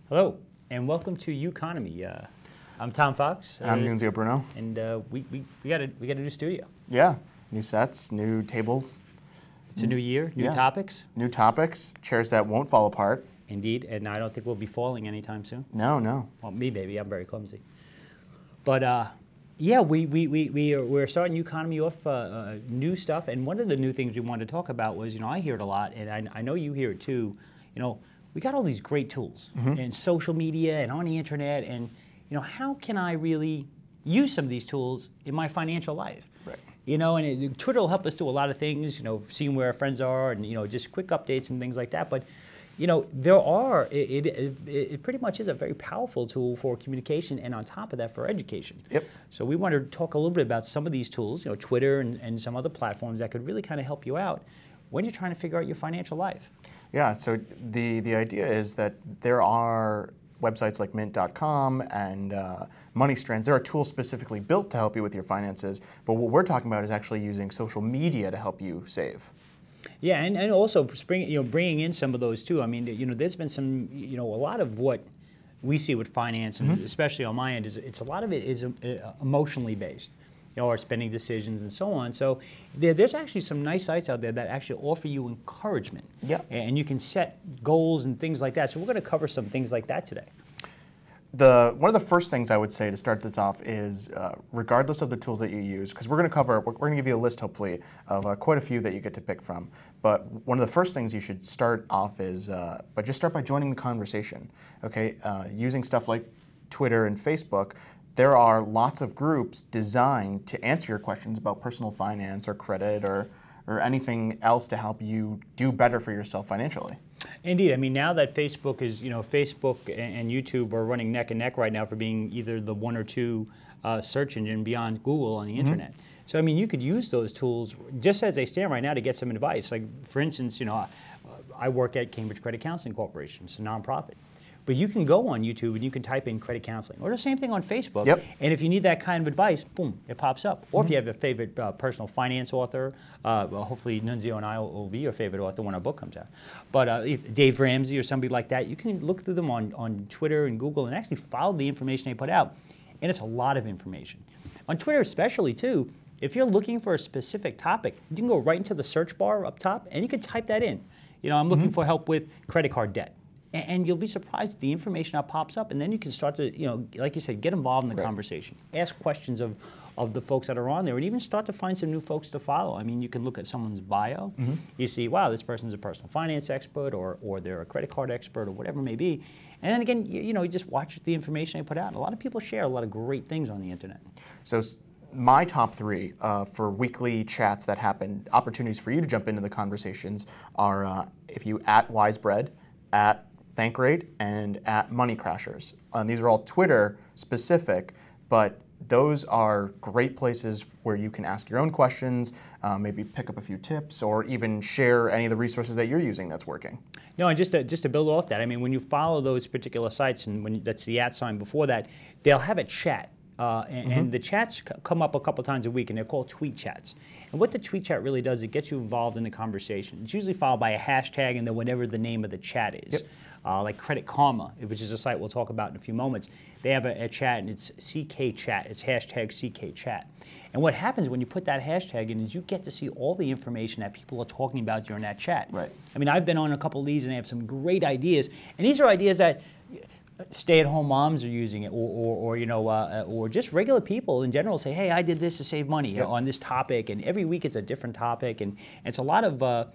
Hello, and welcome to Uconomy. I'm Tom Fox. I'm Nunzio Bruno. And we got a new studio. Yeah, new sets, new tables. It's a new year, new topics. New topics, chairs that won't fall apart. Indeed, and I don't think we'll be falling anytime soon. No, no. Well, me maybe, I'm very clumsy. But yeah, we're starting Uconomy off new stuff, and one of the new things we wanted to talk about was, I hear it a lot, and I know you hear it too, we got all these great tools in social media and on the internet, and how can I really use some of these tools in my financial life? Right. And Twitter will help us do a lot of things, seeing where our friends are and just quick updates and things like that. But it pretty much is a very powerful tool for communication, and on top of that, for education. Yep. So we wanted to talk a little bit about some of these tools, Twitter and some other platforms that could really kind of help you out when you're trying to figure out your financial life. Yeah, so the idea is that there are websites like mint.com and Money Strands. There are tools specifically built to help you with your finances, but what we're talking about is actually using social media to help you save. Yeah, and also bringing in some of those too. I mean, there's been some, a lot of what we see with finance, and especially on my end, is a lot of it is emotionally based, our spending decisions and so on. So there's actually some nice sites out there that actually offer you encouragement. Yeah. And you can set goals and things like that. So we're going to cover some things like that today. One of the first things I would say to start this off is, regardless of the tools that you use, because we're going to give you a list, hopefully, of quite a few that you get to pick from. But one of the first things you should start off is, just start by joining the conversation. Okay, using stuff like Twitter and Facebook, there are lots of groups designed to answer your questions about personal finance or credit or anything else to help you do better for yourself financially. Indeed. I mean, now that Facebook is, Facebook and YouTube are running neck and neck right now for being either the one or two search engine beyond Google on the internet. So, I mean, you could use those tools just as they stand right now to get some advice. Like, for instance, I work at Cambridge Credit Counseling Corporation. It's a nonprofit. But you can go on YouTube and you can type in credit counseling, or the same thing on Facebook. Yep. And if you need that kind of advice, boom, it pops up. Or if you have a favorite personal finance author, well, hopefully Nunzio and I will be your favorite author when our book comes out. But if Dave Ramsey or somebody like that, you can look through them on Twitter and Google and actually follow the information they put out. And it's a lot of information. On Twitter especially too, if you're looking for a specific topic, you can go right into the search bar up top and you can type that in. I'm looking for help with credit card debt. And you'll be surprised at the information that pops up, and then you can start to, like you said, get involved in the conversation. Ask questions of the folks that are on there, and even start to find some new folks to follow. I mean, you can look at someone's bio. You see, wow, this person's a personal finance expert, or they're a credit card expert, or whatever it may be. And then again, you just watch the information they put out. And a lot of people share a lot of great things on the internet. So my top three for weekly chats that happen, opportunities for you to jump into the conversations are if you @Wisebread, @Bankrate, and @Money Crashers. These are all Twitter specific, but those are great places where you can ask your own questions, maybe pick up a few tips, or even share any of the resources that you're using that's working. No, and just to build off that, I mean, when you follow those particular sites, and that's the @ before that, they'll have a chat. And the chats come up a couple times a week, and they're called tweet chats. And what the tweet chat really does, it gets you involved in the conversation. It's usually followed by a hashtag and then whatever the name of the chat is. Yep. Like Credit Karma, which is a site we'll talk about in a few moments. They have a chat, and it's CK Chat. It's hashtag CK Chat. And what happens when you put that hashtag in is you get to see all the information that people are talking about during that chat. Right. I mean, I've been on a couple of these, and they have some great ideas. And these are ideas that stay-at-home moms are using it, or just regular people in general say, hey, I did this to save money on this topic, and every week it's a different topic, and it's a lot of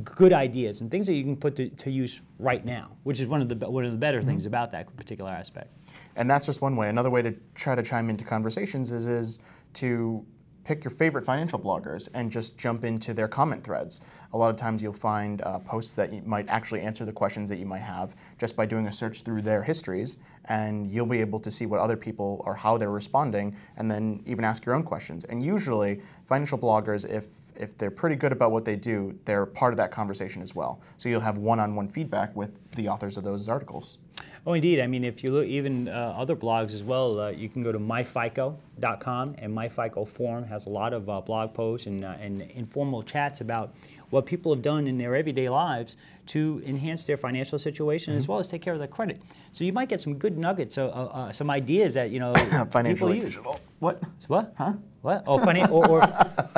good ideas and things that you can put to use right now, which is one of the better things about that particular aspect. And that's just one way. Another way to try to chime into conversations is to pick your favorite financial bloggers and just jump into their comment threads. A lot of times you'll find posts that you might actually answer the questions that you might have just by doing a search through their histories, and you'll be able to see what other people or how they're responding, and then even ask your own questions. And usually financial bloggers, if if they're pretty good about what they do, they're part of that conversation as well. So you'll have one-on-one feedback with the authors of those articles. Oh, indeed. I mean, if you look even other blogs as well, you can go to myfico.com, and MyFico Forum has a lot of blog posts and informal chats about what people have done in their everyday lives to enhance their financial situation as well as take care of their credit. So you might get some good nuggets, some ideas that Financially people use. digital. What? What? Huh? What? Oh, funny.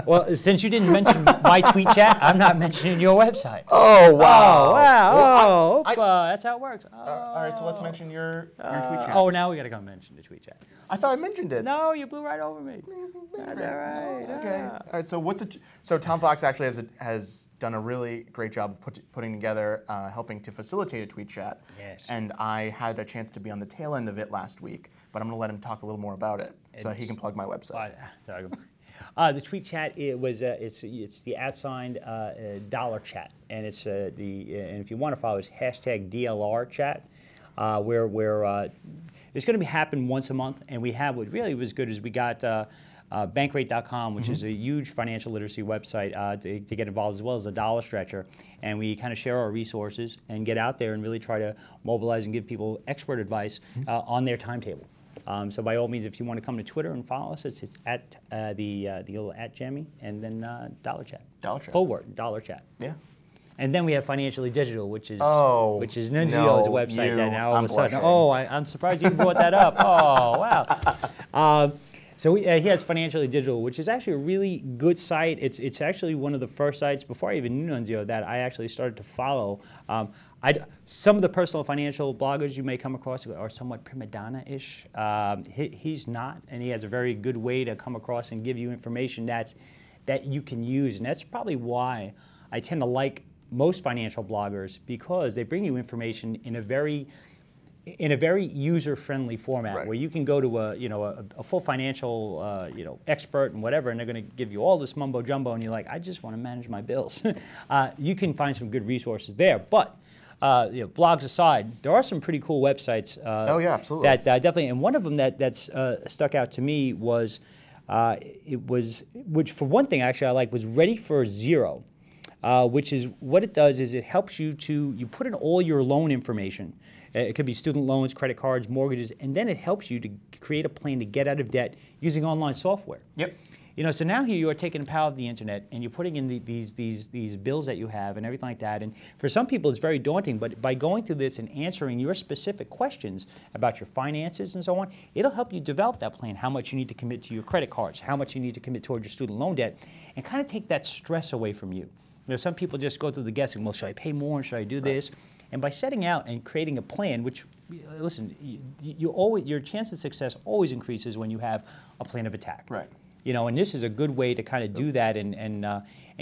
Well, since you didn't mention my tweet chat, I'm not mentioning your website. Oh, wow. Oh, wow. Well, Oh, that's how it works. all right, so let's mention your tweet chat. Oh, now we got to go mention the tweet chat. I thought I mentioned it. No, you blew right over me. That's all right. Okay. All right. So so Tom Fox actually has done a really great job of putting together, helping to facilitate a tweet chat. Yes. And I had a chance to be on the tail end of it last week, but I'm going to let him talk a little more about it so that he can plug my website. The tweet chat it's the @ $chat, and it's and if you want to follow, it's #DLR chat, where it's going to be happen once a month, and we have what really was good is we got bankrate.com, which is a huge financial literacy website to get involved, as well as the Dollar Stretcher, and we kind of share our resources and get out there and really try to mobilize and give people expert advice on their timetable. So by all means, if you want to come to Twitter and follow us, it's at the little @Jammy and then Dollar Chat. Dollar Chat. Full word, Dollar Chat. Yeah. And then we have Financially Digital, which is Nunzio's no, website. That now all I'm of a sudden, blushing. I'm surprised you brought that up. Oh, wow. So he has Financially Digital, which is actually a really good site. It's actually one of the first sites before I even knew Nunzio that I actually started to follow. Some of the personal financial bloggers you may come across are somewhat prima donna-ish. He's not, and he has a very good way to come across and give you information that you can use, and that's probably why I tend to like most financial bloggers, because they bring you information in a very user-friendly format, right, where you can go to a full financial expert and whatever, and they're going to give you all this mumbo jumbo, and you're like, I just want to manage my bills. You can find some good resources there, but blogs aside, there are some pretty cool websites. Oh yeah, absolutely. That definitely, and one of them that's stuck out to me was which for one thing actually I like, was Ready for Zero. Which is what it does is it helps you put in all your loan information. It could be student loans, credit cards, mortgages, and then it helps you to create a plan to get out of debt using online software. Yep. So now here you are taking the power of the internet and you're putting in these bills that you have and everything like that. And for some people it's very daunting, but by going through this and answering your specific questions about your finances and so on, it'll help you develop that plan, how much you need to commit to your credit cards, how much you need to commit toward your student loan debt, and kind of take that stress away from you. Some people just go through the guessing, well, should I pay more, should I do this? And by setting out and creating a plan, which, listen, your chance of success always increases when you have a plan of attack. Right. And this is a good way to kind of do that and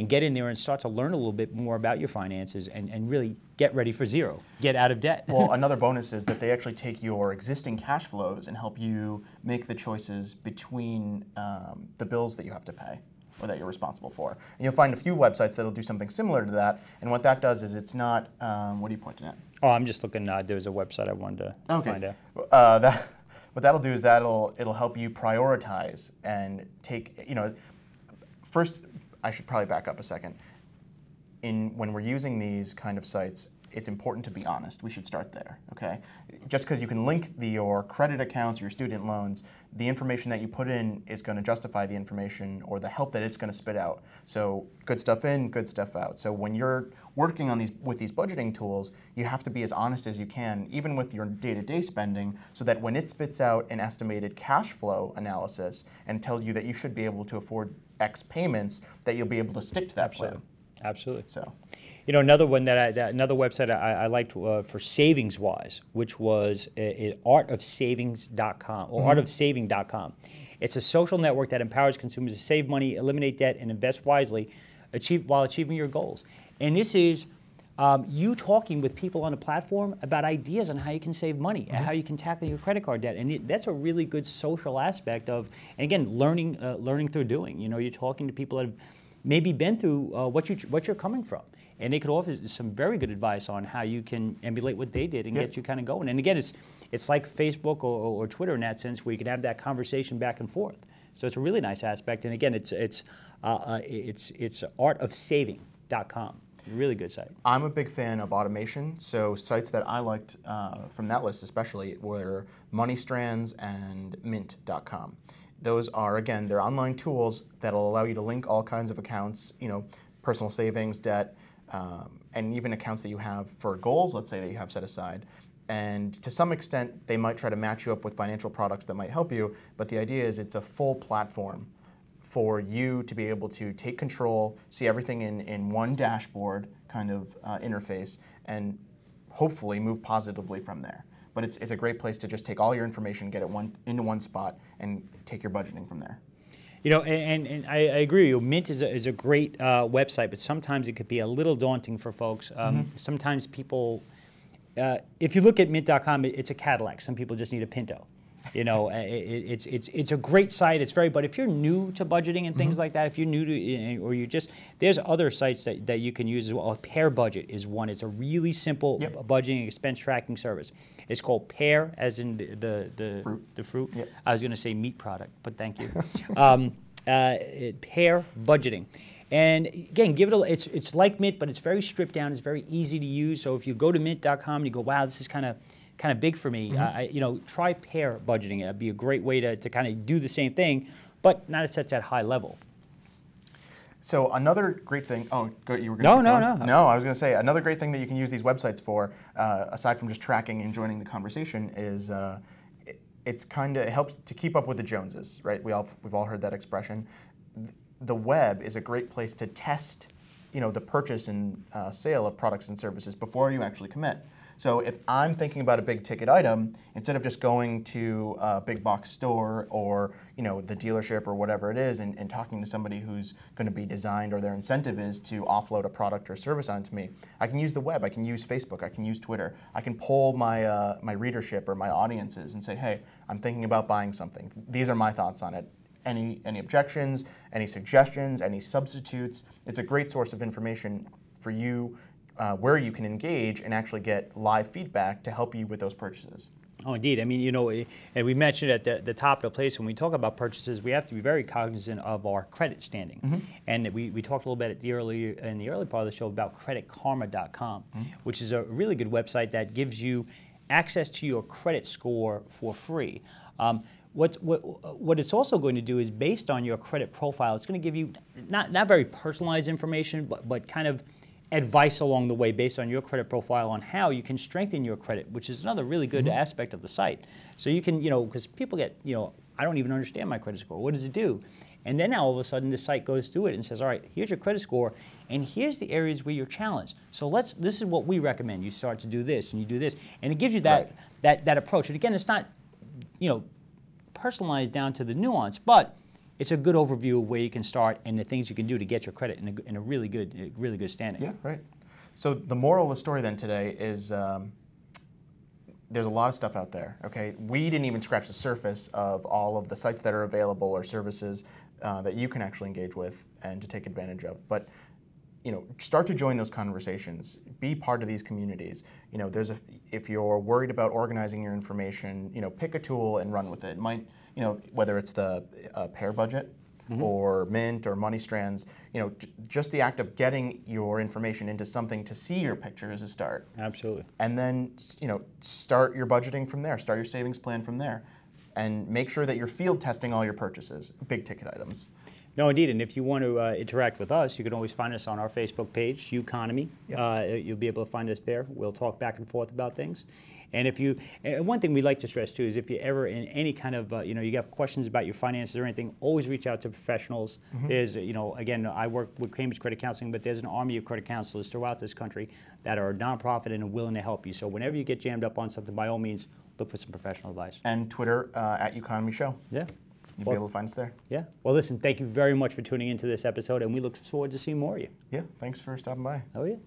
get in there and start to learn a little bit more about your finances and really get ready for zero, get out of debt. Well, another bonus is that they actually take your existing cash flows and help you make the choices between the bills that you have to pay, or that you're responsible for. And you'll find a few websites that'll do something similar to that. And what that does is it's not, what are you pointing at? Oh, I'm just looking, there's a website I wanted to find out. What that'll do is it'll help you prioritize and take, first, I should probably back up a second. When we're using these kind of sites, it's important to be honest. We should start there, okay? Just because you can link your credit accounts, your student loans, the information that you put in is going to justify the information or the help that it's going to spit out. So good stuff in, good stuff out. So when you're working on with these budgeting tools, you have to be as honest as you can, even with your day-to-day spending, so that when it spits out an estimated cash flow analysis and tells you that you should be able to afford X payments, that you'll be able to stick to that plan. Absolutely. So. Another one another website I liked for savings-wise, which was artofsavings.com or artofsaving.com. It's a social network that empowers consumers to save money, eliminate debt, and invest wisely, while achieving your goals. And this is you talking with people on the platform about ideas on how you can save money and how you can tackle your credit card debt. And that's a really good social aspect of, and again, learning through doing. You're talking to people that have maybe been through what you're coming from. And they could offer some very good advice on how you can emulate what they did and get you kind of going. And again, it's like Facebook or Twitter in that sense, where you can have that conversation back and forth. So it's a really nice aspect. And again, it's artofsaving.com. Really good site. I'm a big fan of automation, so sites that I liked from that list especially were MoneyStrands and Mint.com. Those are, again, they're online tools that'll allow you to link all kinds of accounts, personal savings, debt, and even accounts that you have for goals, let's say, that you have set aside. And to some extent, they might try to match you up with financial products that might help you, but the idea is it's a full platform for you to be able to take control, see everything in one dashboard kind of interface, and hopefully move positively from there. But it's a great place to just take all your information, get it into one spot, and take your budgeting from there. And I agree with you. Mint is a great website, but sometimes it could be a little daunting for folks. Sometimes people, if you look at Mint.com, it's a Cadillac. Some people just need a Pinto. It's a great site. It's but if you're new to budgeting and things like that, if you're new to, or you just, there's other sites that you can use as well. Pear Budget is one. It's a really simple budgeting expense tracking service. It's called Pear, as in the fruit. Yep. I was going to say meat product, but thank you. Pear Budgeting. And again, give it it's like Mint, but it's very stripped down. It's very easy to use. So if you go to mint.com and you go, wow, this is kind of big for me, try Pear Budgeting. It'd be a great way to kind of do the same thing, but not at such that high level. So another great thing, you were going to No, I was going to say, another great thing that you can use these websites for, aside from just tracking and joining the conversation, is it helps to keep up with the Joneses, right? We've all heard that expression. The web is a great place to test, the purchase and sale of products and services before you actually commit. So if I'm thinking about a big ticket item, instead of just going to a big box store or the dealership or whatever it is and talking to somebody who's going to be designed or their incentive is to offload a product or service onto me, I can use the web, I can use Facebook, I can use Twitter, I can poll my my readership or my audiences and say, hey, I'm thinking about buying something. These are my thoughts on it. Any objections, any suggestions, any substitutes? It's a great source of information for you where you can engage and actually get live feedback to help you with those purchases. Oh, indeed. I mean, and we mentioned at the top of the place, when we talk about purchases, we have to be very cognizant of our credit standing. And we talked a little bit in the early part of the show about creditkarma.com, which is a really good website that gives you access to your credit score for free. What it's also going to do is, based on your credit profile, it's going to give you not very personalized information, but kind of advice along the way based on your credit profile on how you can strengthen your credit, which is another really good aspect of the site. So you can, because people get, I don't even understand my credit score. What does it do? And then now all of a sudden the site goes through it and says, all right, here's your credit score, and here's the areas where you're challenged. So this is what we recommend. You start to do this and you do this, and it gives you that approach. And again, it's not, personalized down to the nuance, but it's a good overview of where you can start and the things you can do to get your credit in a really good standing. Yeah, right. So the moral of the story then today is there's a lot of stuff out there. Okay, we didn't even scratch the surface of all of the sites that are available or services that you can actually engage with and to take advantage of. But start to join those conversations. Be part of these communities. If you're worried about organizing your information, pick a tool and run with it. It might, whether it's the Pear Budget or Mint or MoneyStrands, just the act of getting your information into something to see your picture is a start. Absolutely. And then, start your budgeting from there. Start your savings plan from there, and make sure that you're field testing all your purchases, big ticket items. No, indeed, and if you want to interact with us, you can always find us on our Facebook page, Uconomy. Yep. You'll be able to find us there. We'll talk back and forth about things. And one thing we like to stress too is, if you're ever in any kind of, you have questions about your finances or anything, always reach out to professionals. There's, again, I work with Cambridge Credit Counseling, but there's an army of credit counselors throughout this country that are a nonprofit and are willing to help you. So whenever you get jammed up on something, by all means, look for some professional advice. And Twitter at Uconomy Show. Yeah. You'll be able to find us there. Yeah. Well, listen, thank you very much for tuning into this episode, and we look forward to seeing more of you. Yeah. Thanks for stopping by. Oh, yeah.